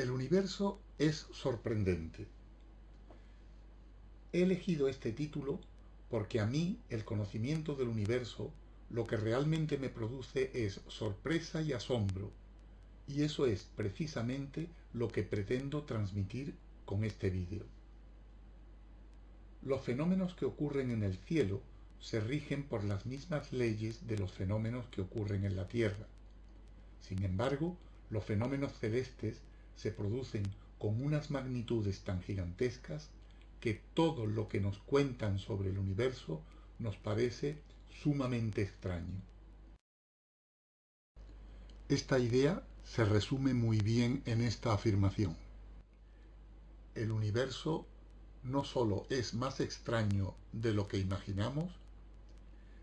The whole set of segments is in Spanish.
El universo es sorprendente. He elegido este título porque a mí el conocimiento del universo lo que realmente me produce es sorpresa y asombro, y eso es precisamente lo que pretendo transmitir con este vídeo. Los fenómenos que ocurren en el cielo se rigen por las mismas leyes de los fenómenos que ocurren en la Tierra. Sin embargo, los fenómenos celestes se producen con unas magnitudes tan gigantescas que todo lo que nos cuentan sobre el universo nos parece sumamente extraño. Esta idea se resume muy bien en esta afirmación. El universo no solo es más extraño de lo que imaginamos,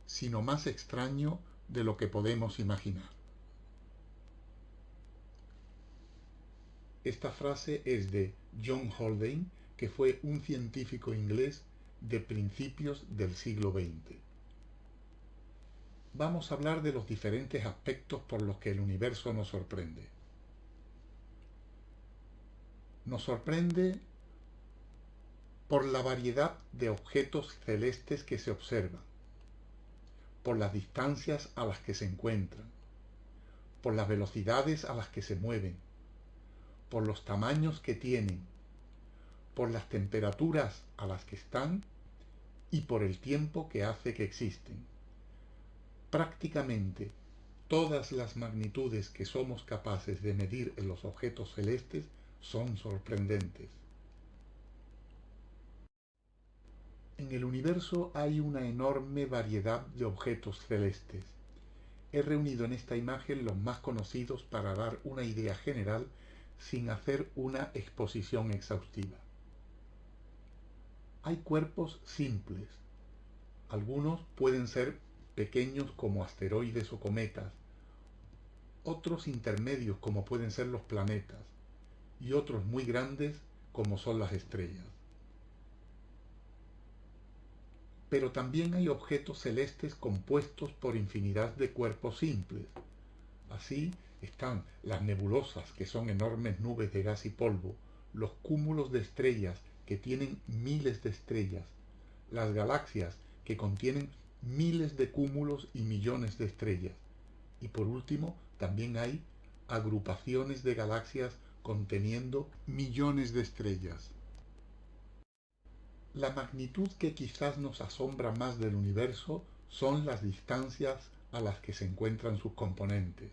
sino más extraño de lo que podemos imaginar. Esta frase es de John Haldane, que fue un científico inglés de principios del siglo XX. Vamos a hablar de los diferentes aspectos por los que el universo nos sorprende. Nos sorprende por la variedad de objetos celestes que se observan, por las distancias a las que se encuentran, por las velocidades a las que se mueven, por los tamaños que tienen, por las temperaturas a las que están y por el tiempo que hace que existen. Prácticamente todas las magnitudes que somos capaces de medir en los objetos celestes son sorprendentes. En el universo hay una enorme variedad de objetos celestes. He reunido en esta imagen los más conocidos para dar una idea general sin hacer una exposición exhaustiva. Hay cuerpos simples. Algunos pueden ser pequeños como asteroides o cometas, otros intermedios como pueden ser los planetas, y otros muy grandes como son las estrellas. Pero también hay objetos celestes compuestos por infinidad de cuerpos simples. Así están las nebulosas, que son enormes nubes de gas y polvo, los cúmulos de estrellas, que tienen miles de estrellas, las galaxias, que contienen miles de cúmulos y millones de estrellas. Y por último, también hay agrupaciones de galaxias conteniendo millones de estrellas. La magnitud que quizás nos asombra más del universo son las distancias a las que se encuentran sus componentes.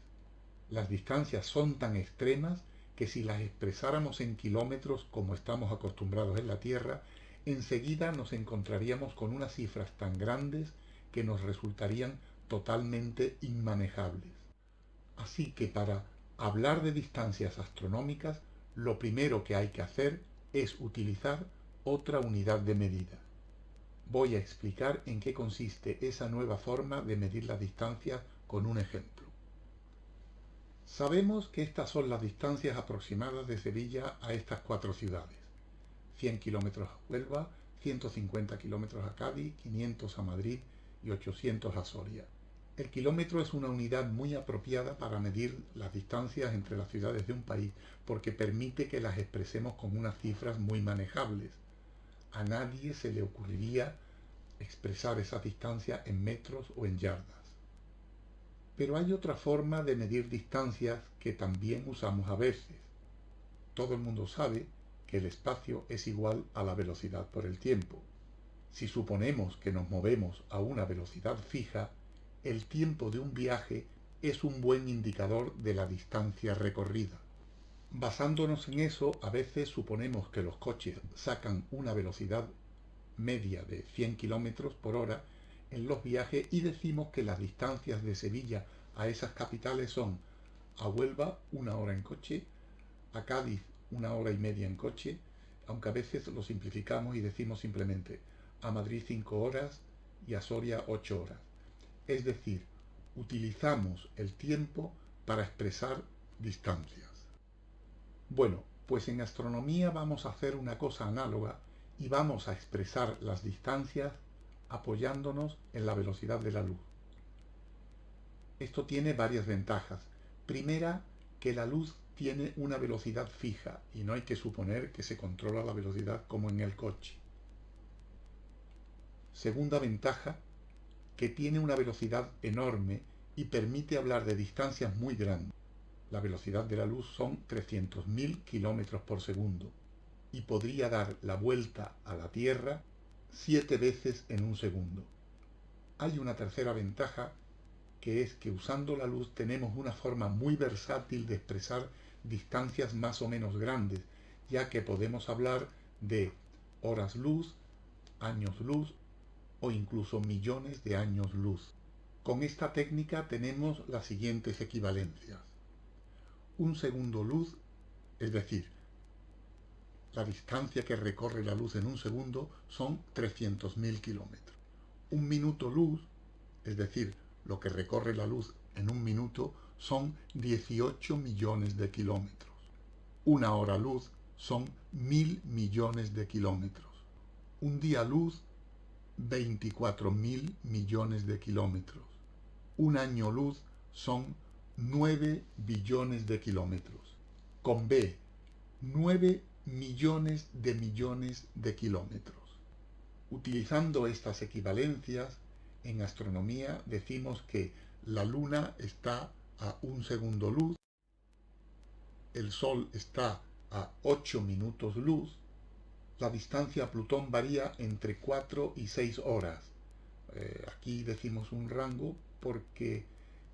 Las distancias son tan extremas que si las expresáramos en kilómetros como estamos acostumbrados en la Tierra, enseguida nos encontraríamos con unas cifras tan grandes que nos resultarían totalmente inmanejables. Así que para hablar de distancias astronómicas, lo primero que hay que hacer es utilizar otra unidad de medida. Voy a explicar en qué consiste esa nueva forma de medir las distancias con un ejemplo. Sabemos que estas son las distancias aproximadas de Sevilla a estas cuatro ciudades. 100 kilómetros a Huelva, 150 kilómetros a Cádiz, 500 a Madrid y 800 a Soria. El kilómetro es una unidad muy apropiada para medir las distancias entre las ciudades de un país porque permite que las expresemos con unas cifras muy manejables. A nadie se le ocurriría expresar esas distancias en metros o en yardas. Pero hay otra forma de medir distancias que también usamos a veces. Todo el mundo sabe que el espacio es igual a la velocidad por el tiempo. Si suponemos que nos movemos a una velocidad fija, el tiempo de un viaje es un buen indicador de la distancia recorrida. Basándonos en eso, a veces suponemos que los coches sacan una velocidad media de 100 km por hora en los viajes y decimos que las distancias de Sevilla a esas capitales son a Huelva 1 hora en coche, a Cádiz 1 hora y media en coche, aunque a veces lo simplificamos y decimos simplemente a Madrid 5 horas y a Soria 8 horas. Es decir, utilizamos el tiempo para expresar distancias. Bueno, pues en astronomía vamos a hacer una cosa análoga y vamos a expresar las distancias apoyándonos en la velocidad de la luz. Esto tiene varias ventajas. Primera, que la luz tiene una velocidad fija y no hay que suponer que se controla la velocidad como en el coche. Segunda ventaja, que tiene una velocidad enorme y permite hablar de distancias muy grandes. La velocidad de la luz son 300.000 kilómetros por segundo y podría dar la vuelta a la Tierra 7 veces en un segundo. Hay una tercera ventaja, que es que usando la luz tenemos una forma muy versátil de expresar distancias más o menos grandes, ya que podemos hablar de horas luz, años luz o incluso millones de años luz. Con esta técnica tenemos las siguientes equivalencias. Un segundo luz, es decir, la distancia que recorre la luz en un segundo, son 300.000 kilómetros. Un minuto luz, es decir, lo que recorre la luz en un minuto, son 18 millones de kilómetros. Una hora luz son 1.000 millones de kilómetros. Un día luz, 24.000 millones de kilómetros. Un año luz son 9 billones de kilómetros. Con B, 9 millones de kilómetros. Utilizando estas equivalencias, en astronomía decimos que la Luna está a un segundo luz, el Sol está a 8 minutos luz, la distancia a Plutón varía entre 4 y 6 horas. Aquí decimos un rango porque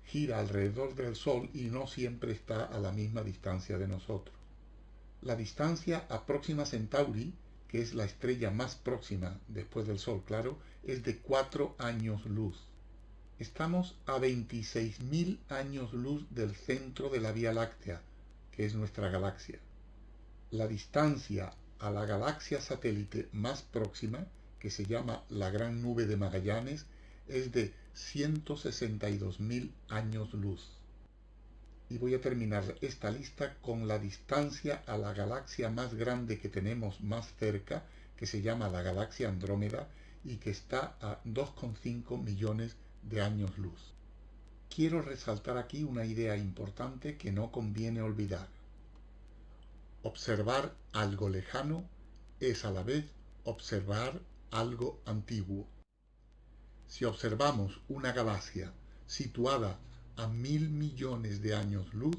gira alrededor del Sol y no siempre está a la misma distancia de nosotros. La distancia a Próxima Centauri, que es la estrella más próxima después del Sol, claro, es de 4 años luz. Estamos a 26.000 años luz del centro de la Vía Láctea, que es nuestra galaxia. La distancia a la galaxia satélite más próxima, que se llama la Gran Nube de Magallanes, es de 162.000 años luz. Y voy a terminar esta lista con la distancia a la galaxia más grande que tenemos más cerca, que se llama la galaxia Andrómeda y que está a 2,5 millones de años luz. Quiero resaltar aquí una idea importante que no conviene olvidar. Observar algo lejano es a la vez observar algo antiguo. Si observamos una galaxia situada a 1.000 millones de años luz,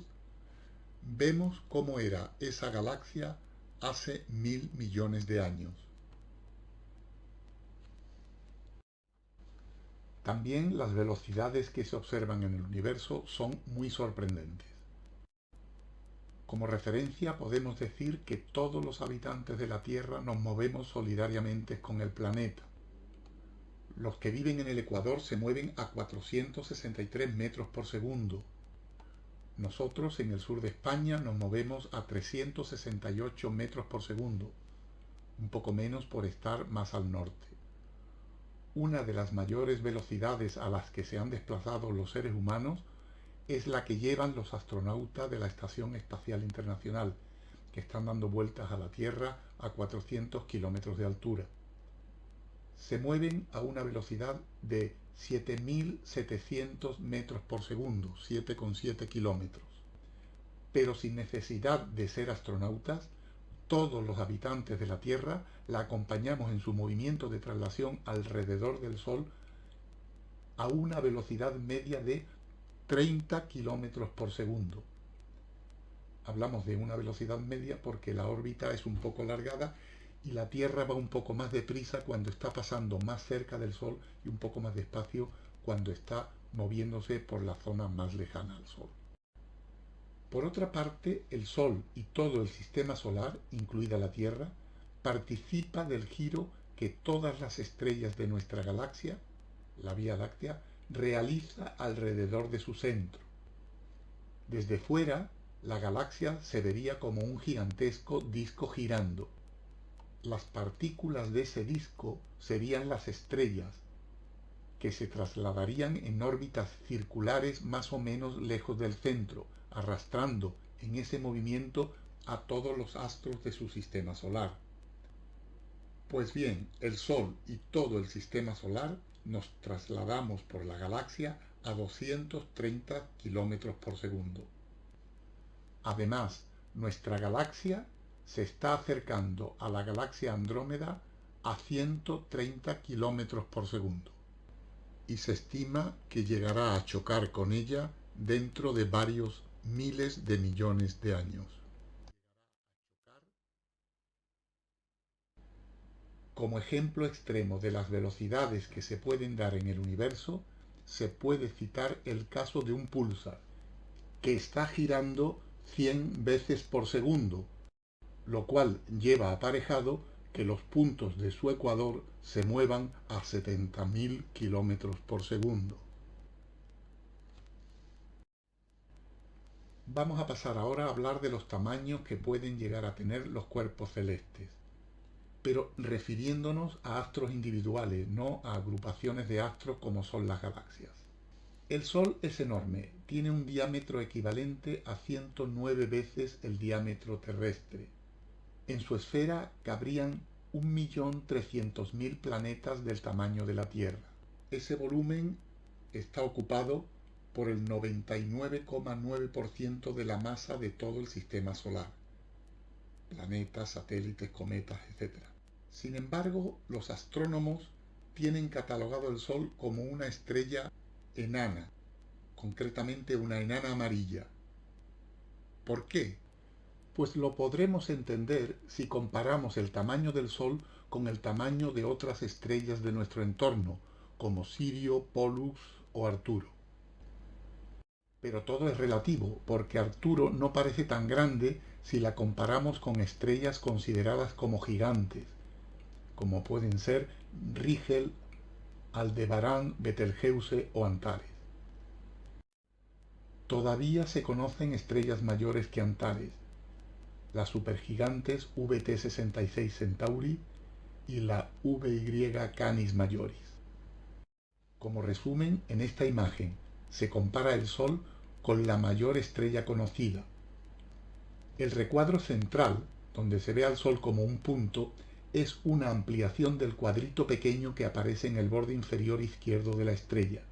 vemos cómo era esa galaxia hace 1.000 millones de años. También las velocidades que se observan en el universo son muy sorprendentes. Como referencia podemos decir que todos los habitantes de la Tierra nos movemos solidariamente con el planeta. Los que viven en el Ecuador se mueven a 463 metros por segundo. Nosotros en el sur de España nos movemos a 368 metros por segundo, un poco menos por estar más al norte. Una de las mayores velocidades a las que se han desplazado los seres humanos es la que llevan los astronautas de la Estación Espacial Internacional, que están dando vueltas a la Tierra a 400 kilómetros de altura. Se mueven a una velocidad de 7.700 metros por segundo, 7,7 kilómetros. Pero sin necesidad de ser astronautas, todos los habitantes de la Tierra la acompañamos en su movimiento de traslación alrededor del Sol a una velocidad media de 30 kilómetros por segundo. Hablamos de una velocidad media porque la órbita es un poco alargada y la Tierra va un poco más deprisa cuando está pasando más cerca del Sol y un poco más despacio cuando está moviéndose por la zona más lejana al Sol. Por otra parte, el Sol y todo el sistema solar, incluida la Tierra, participa del giro que todas las estrellas de nuestra galaxia, la Vía Láctea, realiza alrededor de su centro. Desde fuera, la galaxia se vería como un gigantesco disco girando. Las partículas de ese disco serían las estrellas, que se trasladarían en órbitas circulares más o menos lejos del centro, arrastrando en ese movimiento a todos los astros de su sistema solar. Pues bien, el Sol y todo el sistema solar nos trasladamos por la galaxia a 230 kilómetros por segundo. Además, nuestra galaxia se está acercando a la galaxia Andrómeda a 130 kilómetros por segundo y se estima que llegará a chocar con ella dentro de varios miles de millones de años. Como ejemplo extremo de las velocidades que se pueden dar en el universo, se puede citar el caso de un púlsar, que está girando 100 veces por segundo, lo cual lleva aparejado que los puntos de su ecuador se muevan a 70.000 kilómetros por segundo. Vamos a pasar ahora a hablar de los tamaños que pueden llegar a tener los cuerpos celestes, pero refiriéndonos a astros individuales, no a agrupaciones de astros como son las galaxias. El Sol es enorme, tiene un diámetro equivalente a 109 veces el diámetro terrestre. En su esfera cabrían 1.300.000 planetas del tamaño de la Tierra. Ese volumen está ocupado por el 99,9% de la masa de todo el sistema solar. Planetas, satélites, cometas, etc. Sin embargo, los astrónomos tienen catalogado el Sol como una estrella enana, concretamente una enana amarilla. ¿Por qué? Pues lo podremos entender si comparamos el tamaño del Sol con el tamaño de otras estrellas de nuestro entorno, como Sirio, Pollux o Arturo. Pero todo es relativo, porque Arturo no parece tan grande si la comparamos con estrellas consideradas como gigantes, como pueden ser Rigel, Aldebarán, Betelgeuse o Antares. Todavía se conocen estrellas mayores que Antares, las supergigantes VT66 Centauri y la VY Canis Majoris. Como resumen, en esta imagen se compara el Sol con la mayor estrella conocida. El recuadro central, donde se ve al Sol como un punto, es una ampliación del cuadrito pequeño que aparece en el borde inferior izquierdo de la estrella.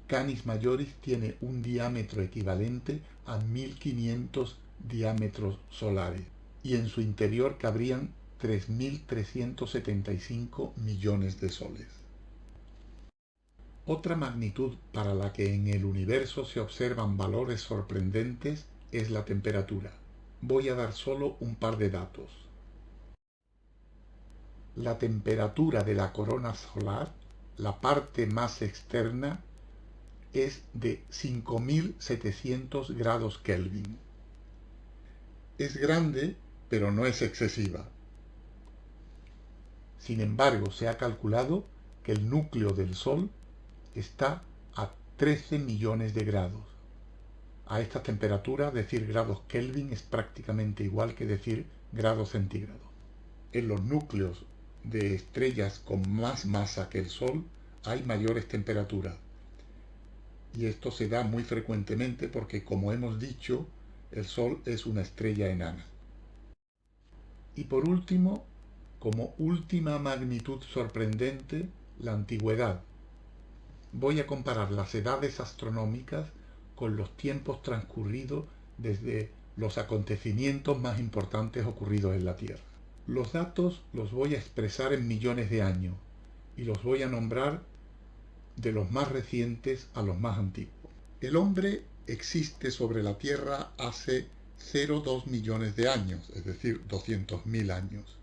Canis Majoris tiene un diámetro equivalente a 1500 diámetros solares y en su interior cabrían 3.375 millones de soles. Otra magnitud para la que en el universo se observan valores sorprendentes es la temperatura. Voy a dar solo un par de datos. La temperatura de la corona solar, la parte más externa, es de 5.700 grados Kelvin. Es grande, pero no es excesiva. Sin embargo, se ha calculado que el núcleo del Sol está a 13 millones de grados. A esta temperatura, decir grados Kelvin es prácticamente igual que decir grados centígrados. En los núcleos de estrellas con más masa que el Sol hay mayores temperaturas. Y esto se da muy frecuentemente porque, como hemos dicho, el Sol es una estrella enana. Y por último, como última magnitud sorprendente, la antigüedad. Voy a comparar las edades astronómicas con los tiempos transcurridos desde los acontecimientos más importantes ocurridos en la Tierra. Los datos los voy a expresar en millones de años y los voy a nombrar de los más recientes a los más antiguos. El hombre existe sobre la Tierra hace 0,2 millones de años, es decir, 200.000 años.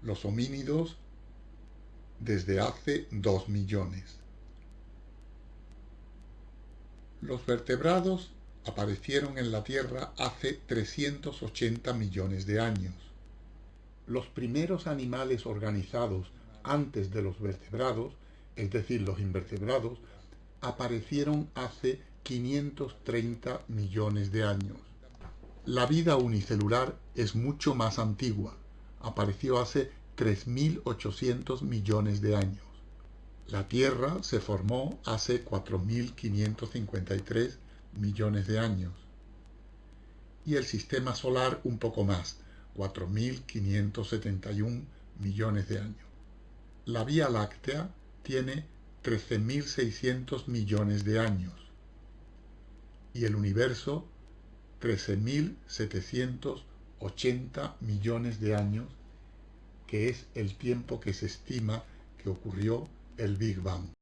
Los homínidos desde hace 2 millones. Los vertebrados aparecieron en la Tierra hace 380 millones de años. Los primeros animales organizados antes de los vertebrados, es decir, los invertebrados, aparecieron hace 530 millones de años. La vida unicelular es mucho más antigua, apareció hace 3.800 millones de años. La Tierra se formó hace 4.553 millones de años. Y el Sistema Solar un poco más, 4.571 millones de años. La Vía Láctea tiene 13.600 millones de años. y el universo 13.780 millones de años, que es el tiempo que se estima que ocurrió el Big Bang.